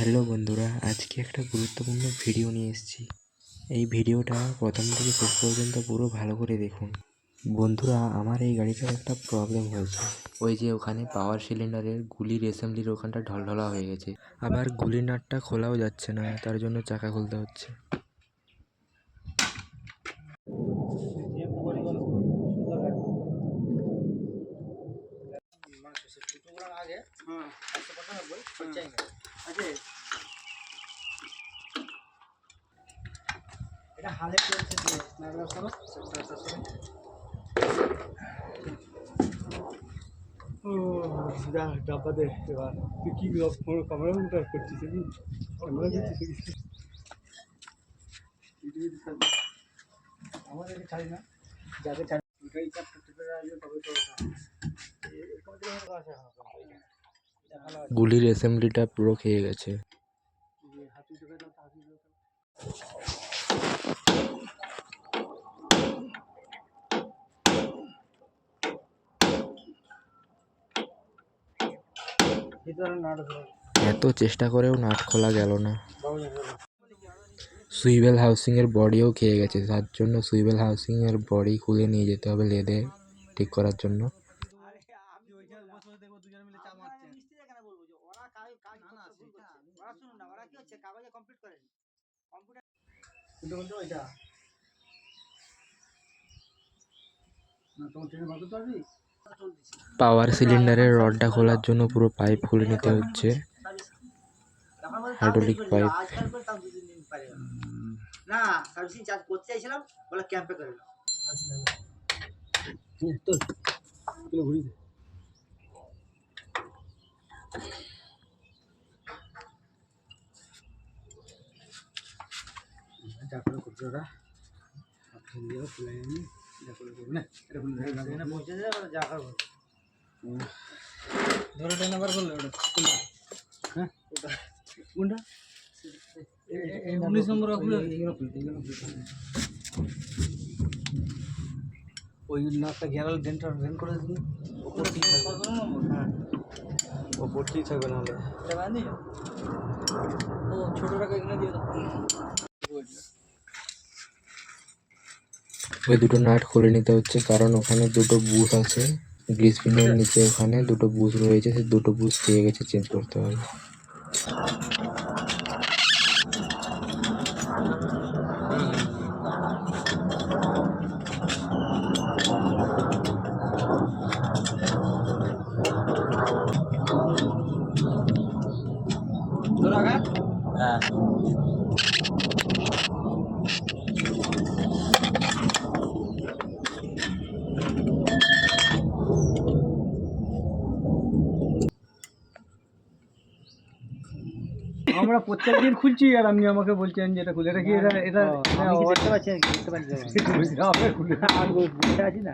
Hello বন্ধুরা, আজকে একটা গুরুত্বপূর্ণ ভিডিও নিয়ে এসেছি। এই ভিডিওটা প্রথম থেকে শেষ পর্যন্ত পুরো ভালো করে দেখুন। বন্ধুরা, আমার এই গাড়িটার একটা প্রবলেম হয়েছে। ওই যে ওখানে পাওয়ার সিলিন্ডারের গুলির অ্যাসেম্বলির ওখানটা ঢলঢলা হয়ে গেছে, আবার গুলির নাটটা খোলাও যাচ্ছে না, তার জন্য চাকা খুলতে হচ্ছে। এটা হালে চলছে যে নাগরা করো ও যা ডাব্বা দে এবার তুই কি ক্যামেরা মনিটর করছিস কি ক্যামেরা দিচ্ছিস কি আমাদের ছাড়ি না যাকে ছাড়ি ওটাই চাপটা টিপে রাখলে তবে তো গুলির অ্যাসেম্বলিটা পুরো খেয়ে গেছে। হাতি টিপে দাও হাতি এত চেষ্টা করেও নাট খোলা গেল না। সুইভেল হাউসিংয়ের বডিও খেয়ে গেছে, তার জন্য সুইভেল হাউসিংয়ের বডি খুলে নিয়ে যেতে হবে লেদে ঠিক করার জন্য। পাওয়ার সিলিন্ডারের রডটা খোলার জন্য পুরো পাইপ খুলে নিতে হচ্ছে, হাইড্রোলিক পাইপ। না সার্ভিসিং চার্জ করতে চাইছিলাম বলে ক্যাম্পে করে নাও ঘুরি দে যা করে করতে ওরা দিয়ে খুলে নি যা করে করবে না এটা খুলে ধরে না পৌঁছে যায় বলে যা করব ধরে টেনে বার করলে ওটা হ্যাঁ ওটা কোনটা এই 19 নম্বর খুলে এইগুলো ওই নাটটা গ্যারাল ডেন্টার ডেন করে দিন ওপর ঠিক থাকবে হ্যাঁ ওপর ঠিক থাকবে না হলে এটা বাঁধি ও ছোটটাকে এখানে দিয়ে দাও ওই দুটো নাট খুলে নিতে হচ্ছে, কারণ ওখানে দুটো বুশ আছে গ্রিস পিনের নিচে, ওখানে দুটো বুশ রয়েছে, সেই দুটো বুশ খেয়ে গেছে, চেঞ্জ করতে হবে। হ্যাঁ আমরা প্রত্যেকদিন খুলছি আর আপনি আমাকে বলছেন যে এটা খুলে এটা কি এটা এটা বুঝতে পারছেন বুঝতে পারছি বুঝতে আছি না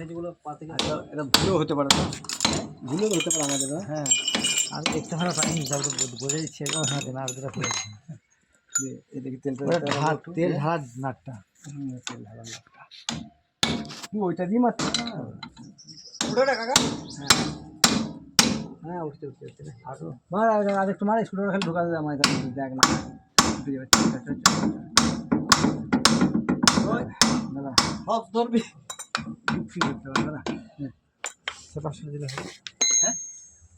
যেগুলো পাতে এটা ভুলও হতে পারে না ভুলও হতে পারে আমাদের হ্যাঁ আমি দেখতে ভালো পাইনি তারপর বোঝা যাচ্ছে হ্যাঁ দেনা আর দুটো খুলে এদিকে তেলটা তেল ঢালা নাটটা তেল ঢালা নাটটা তুই ওইটা দিয়ে মারছিস না ওটা কাকা হ্যাঁ হ্যাঁ উঠতে উঠতে উঠতে মার আর একটু মার স্কুটার খালি ঢোকা দেয় আমার কাছে দেখ না দাদা সব ধরবি ফ্রি করতে পারবে না সে পাঁচশো দিলে হবে হ্যাঁ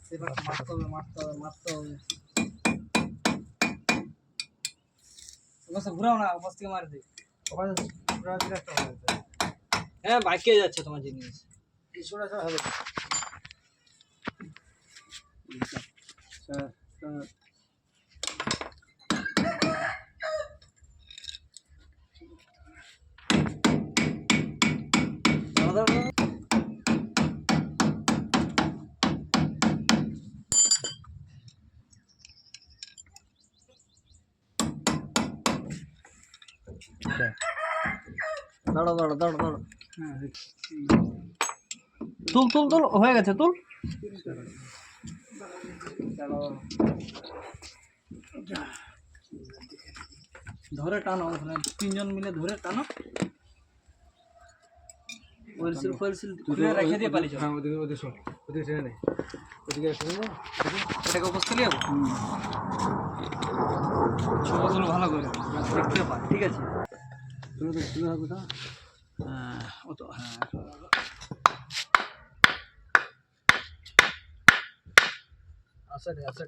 সেবার মারতে হবে মারতে হবে মারতে হবে ঘুরাও না বস থেকে মারে দিই ওখানে ঘুরা দিলে একটা হবে হ্যাঁ বাইকে যাচ্ছে তোমার জিনিস কিছুটা হবে দাঁড়ো দাঁড়ো দাঁড়ো দাঁড়ো তুল তুল তুল হয়ে গেছে তুল ধরে টানো ওখানে তিনজন মিলে ধরে টানো ওয়েলসিল ফয়েলসিল খুলে রেখে দিয়ে পালিয়ে যাও হ্যাঁ ওদিকে ওদিকে শোন ওদিকে ছেড়ে নেই ওদিকে শুনে এটাকে উপস্থ নিয়ে যাবো ছবিগুলো ভালো করে দেখতে পাই, ঠিক আছে? তুলে তো তুলে হবে তো, হ্যাঁ ও তো হ্যাঁ আচ্ছা আচ্ছা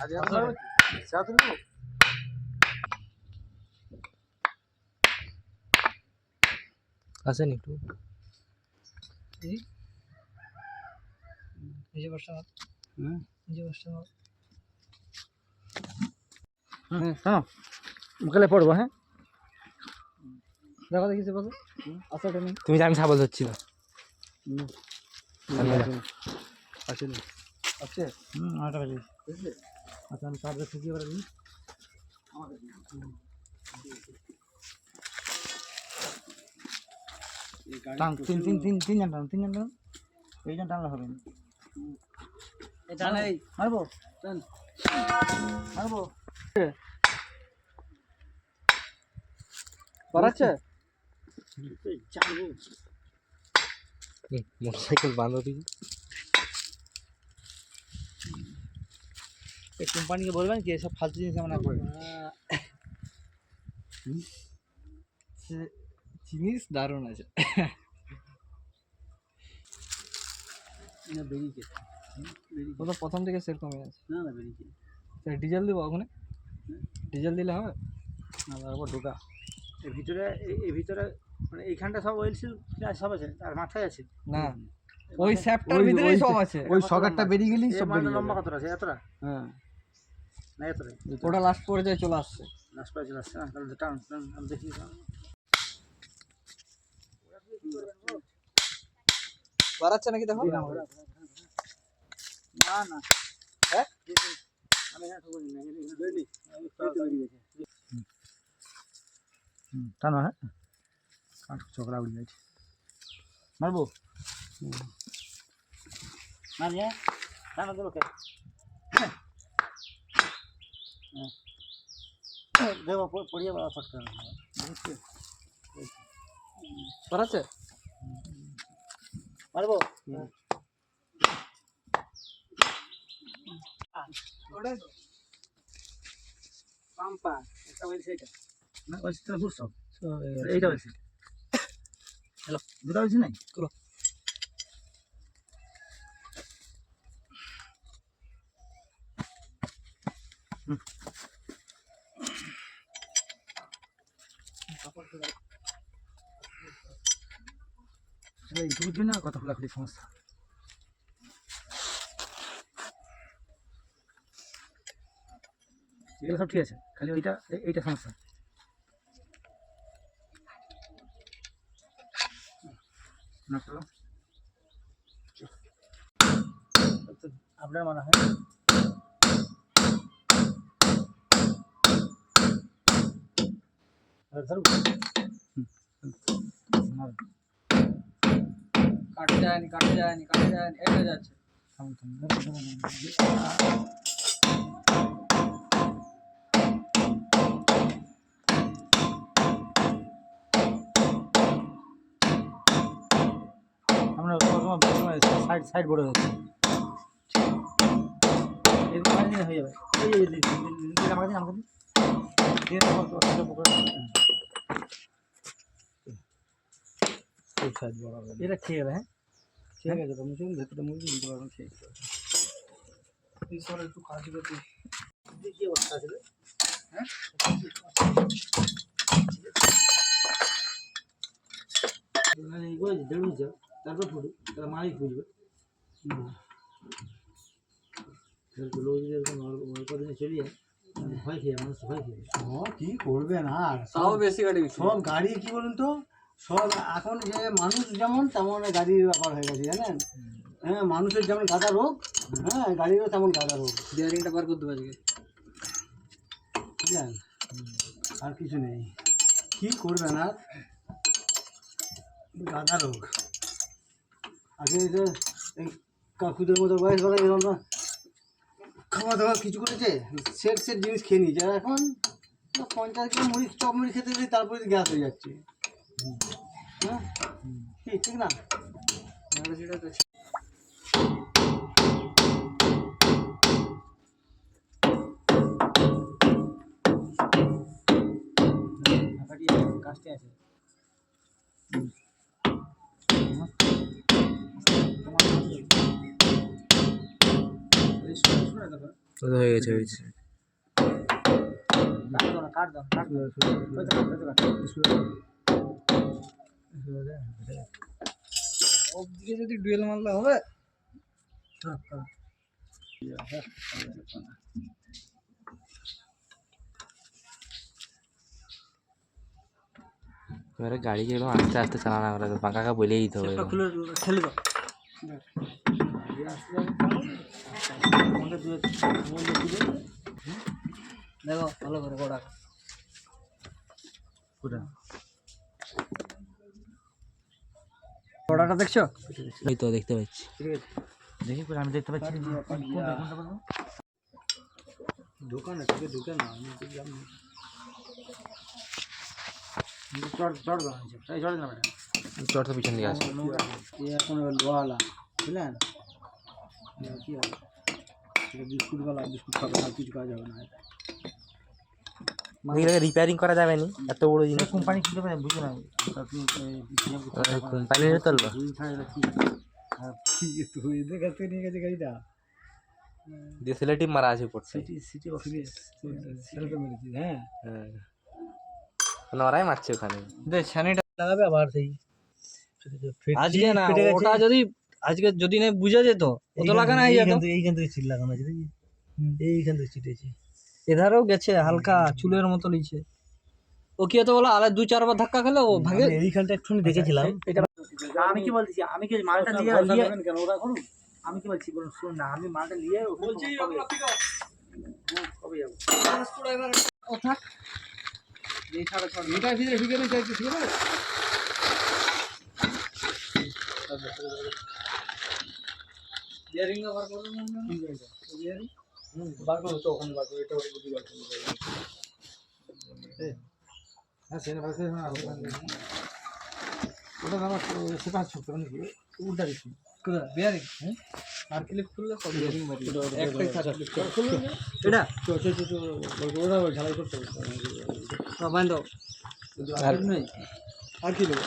আজ আমরা চা তুলবো। আসেন একটু এই যে বর্ষা হুম এই যে বর্ষা শোনো বিকালে পড়বো, হ্যাঁ দেখো দেখি বলো আচ্ছা নেই তুমি আমি ছাগল ধরছি না আছে আছে আটা বাজে আচ্ছা আমি কাজে থেকে এবার দিই টান তিন তিন তিন তিনজন টান তিনজন টান এইজন টানলে হবে না এটা নেই মারবো টান মারবো পারাচ্ছে চালবো মোটরসাইকেল বাঁধো দিবি এই কোম্পানিকে বলবেন কি এসব ফালতু জিনিস আমরা করি জিনিস দারুণ আছে ও তো প্রথম থেকে সেরকমই আছে না না বেরিয়েছে ডিজেল দেবো ওখানে ডিজেল দিলে হবে না তারপর ঢোকা এর ভিতরে এই ভিতরে মানে এইখানটা সব ওয়েল সিল সব আছে আর মাথায় আছে না ওই স্যাপটার ভিতরেই সব আছে ওই সকেটটা বেরিয়ে গেলেই সব বেরিয়ে লম্বা কতটা আছে এতটা হ্যাঁ না এতটা ওটা লাস্ট পর্যায়ে চলে আসছে লাস্ট পর্যায়ে চলে আসছে না তাহলে টান টান আমি দেখি বাড়াচ্ছে নাকি দেখো না না হ্যাঁ আমি হ্যাঁ ঠকবো না রেডি টানো হ্যাঁ কাট চকলা উড়ে যাচ্ছে মারবো মারি হ্যাঁ টানো দেবো কে দেবো পড়িয়ে বাবা ফটকা বাড়াচ্ছে মারবো পাম্পা এটা বলছে এটা না ওই তো বুঝছ এইটা বলছে হ্যালো দুটা বলছে নাই চলো এইটুকুর জন্য কথা খোলাখুলি সমস্যা এগুলো সব ঠিক আছে খালি ওইটা এইটা সমস্যা আপনার মনে হয় কাটে যায়নি এটা যাচ্ছে আমরা সাইড সাইড বোর্ডে হচ্ছে এরকম হয়ে যাবে আমাকে আমাকে এটা খেয়ে গেলে হ্যাঁ ঠিক আছে তো মুসুন ভেতরে মুসুন দিতে পারবেন খেয়ে একটু কাজ করতে কি অবস্থা আছে হ্যাঁ দেড় যা তারপর ফুটু তারা মালিক বুঝবে কদিনে চলে যায় ভয় খেয়ে মানুষ ভয় খেয়ে কি করবেন আর সব বেশি গাড়ি সব গাড়ি কি বলুন তো সব এখন যে মানুষ যেমন তেমন গাড়ির ব্যাপার হয়ে গেছে জানেন হ্যাঁ মানুষের যেমন গাদা রোগ হ্যাঁ গাড়িরও তেমন গাদা রোগ বিয়ারিংটা বার করতে পারবে বুঝলেন আর কিছু নেই কি করবেন আর গাদা রোগ আগে যে এই কাকুদের মতো বয়স বেলা এরকম খাওয়া দাওয়া কিছু করেছে সেট সেট জিনিস খেয়ে নিয়েছে আর এখন 50 কিলো মুড়ি চপ মুড়ি খেতে গেলে তারপরে গ্যাস হয়ে যাচ্ছে হ্যাঁ ঠিক না কাজটি আছে হয়ে গেছে হয়েছে। ওদিকে যদি ডুয়েল মারলে হবে। এবারে গাড়ি যেরকম আস্তে আস্তে চালানো করে তো পাকা বলেই দিতে হবে। খুলে ঠেলে দাও। দেখো ভালো করে গোড়া গোড়াটা দেখছো? এই তো দেখতে পাচ্ছি। দেখি আমি দেখতে পাচ্ছি দোকানে থেকে ঢুকে না আমি চড় না চট তো পিছন দিকে আছে। এখন লোয়ালা বুঝলেন কি হবে বিস্কুটওয়ালা বিস্কুট খাবে আর কিছু কাজ হবে না। রিপেয়ারিং করা যাবে না এত বড় জিনিস। কোম্পানি কি দেবে বুঝো না কোম্পানির চলবে এদের কাছ থেকে নিয়ে গেছে গাড়িটা ডিসেলেটিভ মারা আছে পড়ছে। সিটি অফিস সেলফে মেরেছি। হ্যাঁ ওরাই মারছে ওখানে। স্যানিটাইজার লাগাবে আবার সেই আজকে না ওটা যদি আজকে যদি না বুঝা যেত ও তো লাগানো হয়ে যেত। এইখান থেকে ছিল লাগানো আছে দেখি এইখান থেকে ছিটেছে এধারেও গেছে হালকা চুলের মতো লিছে। ও কি হতো বলো আলে 2-4 বার ধাক্কা খেলে ও ভাগে। এইখানটা একটুখানি দেখেছিলাম। আমি কি বলছি আমি কি মালটা নিয়ে কেন ওরা করুন আমি কি বলছি বলুন শুনুন না আমি মালটা নিয়ে বলছি কবে যাবো ও থাক এই ছাড়া ছাড়া এটার ভিতরে ঢুকে নিয়ে যাচ্ছি ঠিক আছে বিয়ারিং বার করুন না বিয়ারিং বার করো তো ওখানে বার করো এটা ওটা বুঝি বার করো হ্যাঁ সেটা ভাষায় না ওটা আমার সেটা ছোট নাকি উল্টা দিচ্ছি বিয়ারিং আর ক্লিপ খুললে সব বিয়ারিং মারি একটাই থাকে খুললে এটা ওরা ঝালাই করতে হবে বাঁধ দাও আর নেই আর কি দেবো